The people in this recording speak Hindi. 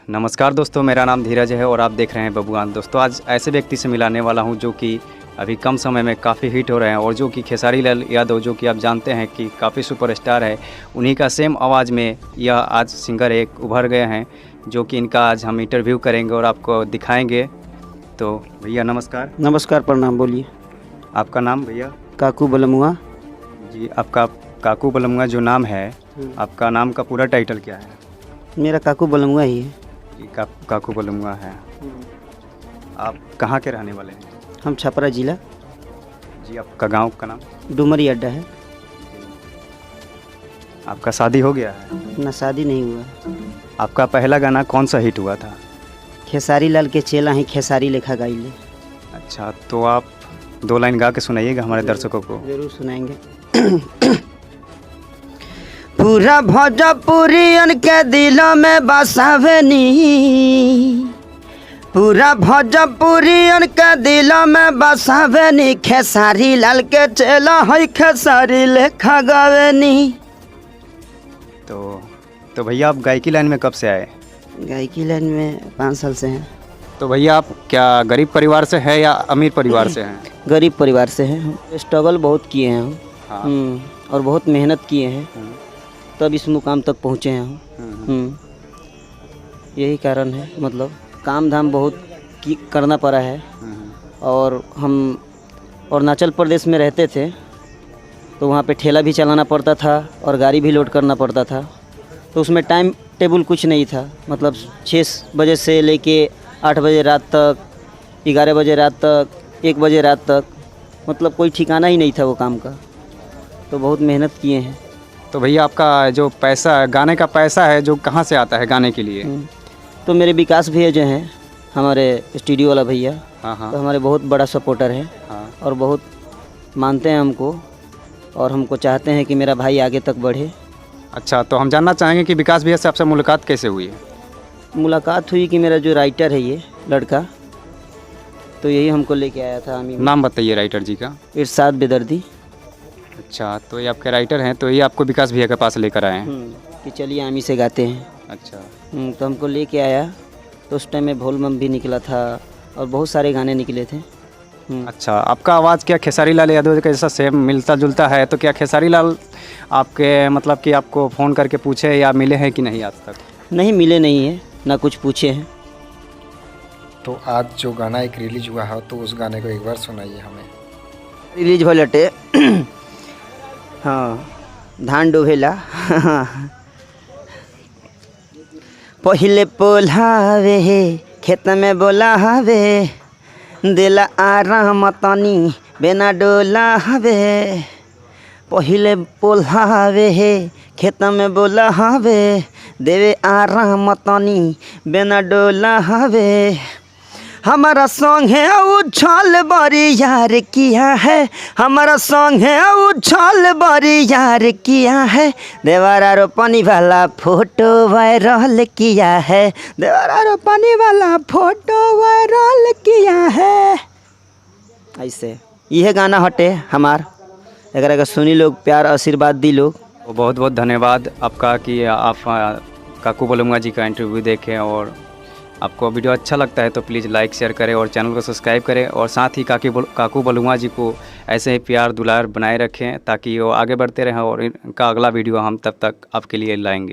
नमस्कार दोस्तों, मेरा नाम धीरज है और आप देख रहे हैं बबुआन। दोस्तों, आज ऐसे व्यक्ति से मिलाने वाला हूं जो कि अभी कम समय में काफ़ी हिट हो रहे हैं और जो कि खेसारी लाल यादव, जो कि आप जानते हैं कि काफ़ी सुपरस्टार है, उन्हीं का सेम आवाज़ में यह आज सिंगर एक उभर गए हैं, जो कि इनका आज हम इंटरव्यू करेंगे और आपको दिखाएंगे। तो भैया नमस्कार। नमस्कार, प्रणाम। बोलिए। आपका नाम भैया? काकू बलमुआ जी। आपका काकू बलमुआ जो नाम है, आपका नाम का पूरा टाइटल क्या है? मेरा काकू बलमुआ ही है। काकू बलमुआ है। आप कहाँ के रहने वाले हैं? हम छपरा जिला। जी। आपका गांव का नाम? डुमरी अड्डा है। आपका शादी हो गया है? ना, शादी नहीं हुआ। आपका पहला गाना कौन सा हिट हुआ था? खेसारी लाल के चेला ही खेसारी लेखा गाइले। अच्छा, तो आप 2 लाइन गा के सुनाइएगा हमारे दर्शकों को। जरूर सुनाएंगे। पूरा भोजपुरियन के दिलों में बसावनी, पूरा भोजपुरियन के दिलों में बसावनी, खेसारी लाल के चेला है खेसारी लेखा गावनी। तो भैया, आप गायकी लाइन में कब से आए? गायकी लाइन में 5 साल से हैं। तो भैया, आप क्या गरीब परिवार से है या अमीर परिवार से हैं? गरीब परिवार से हैं हम। स्ट्रगल बहुत किए हैं हम। हाँ। और बहुत मेहनत किए हैं, तब इस मुकाम तक पहुँचे हैं हम। यही कारण है, मतलब काम धाम बहुत करना पड़ा है। और हम अरुणाचल प्रदेश में रहते थे, तो वहाँ पे ठेला भी चलाना पड़ता था और गाड़ी भी लोड करना पड़ता था। तो उसमें टाइम टेबल कुछ नहीं था, मतलब 6 बजे से लेके 8 बजे रात तक, 11 बजे रात तक, 1 बजे रात तक, मतलब कोई ठिकाना ही नहीं था वो काम का। तो बहुत मेहनत किए हैं। तो भैया, आपका जो पैसा, गाने का पैसा है, जो कहाँ से आता है गाने के लिए? तो मेरे विकास भैया जो हैं, हमारे स्टूडियो वाला भैया, हाँ। तो हमारे बहुत बड़ा सपोर्टर है। हाँ। और बहुत मानते हैं हमको, और हमको चाहते हैं कि मेरा भाई आगे तक बढ़े। अच्छा, तो हम जानना चाहेंगे कि विकास भैया से आपसे मुलाकात कैसे हुई है? मुलाकात हुई कि मेरा जो राइटर है ये लड़का, तो यही हमको लेके आया था। नाम बताइए राइटर जी का। इरशाद बेदर्दी। अच्छा, तो ये आपके राइटर हैं, तो ये आपको विकास भैया के पास लेकर आए हैं? कि चलिए आमी से गाते हैं। अच्छा। तो हमको लेके आया, तो उस टाइम में भोलमम भी निकला था और बहुत सारे गाने निकले थे। अच्छा, आपका आवाज़ क्या खेसारी लाल यादव का जैसा सेम मिलता जुलता है? तो क्या खेसारी लाल आपके, मतलब कि आपको फ़ोन करके पूछे या मिले हैं कि नहीं आज तक? नहीं, मिले नहीं है, ना कुछ पूछे हैं। तो आज जो गाना एक रिलीज हुआ है, तो उस गाने को एक बार सुनाइए हमें। रिलीज हो लटे। हाँ, धान डोभेला। पहिले पोल्हावे खेत में बोलावे, देला आराम तनी बेना डोलावे। पहिले पोल्हावे खेत में बोलावे, देवे आराम तनी बेना डोलावे। हमारा सॉन्ग है उछाल बड़ी यार किया है, हमारा सॉन्ग है उछाल बड़ी यार किया है। देवारा रोपनी वाला फोटो वायरल किया है, देवारा रोपनी वाला फोटो वायरल किया है। ऐसे यह गाना हटे हमार। अगर सुनी लोग, प्यार आशीर्वाद दी लोग। बहुत बहुत धन्यवाद आपका कि आप काकू बलमुआ जी का इंटरव्यू देखें। और आपको वीडियो अच्छा लगता है तो प्लीज़ लाइक शेयर करें और चैनल को सब्सक्राइब करें। और साथ ही काकू बलमुआ जी को ऐसे ही प्यार दुलार बनाए रखें, ताकि वो आगे बढ़ते रहें और इनका अगला वीडियो हम तब तक आपके लिए लाएंगे।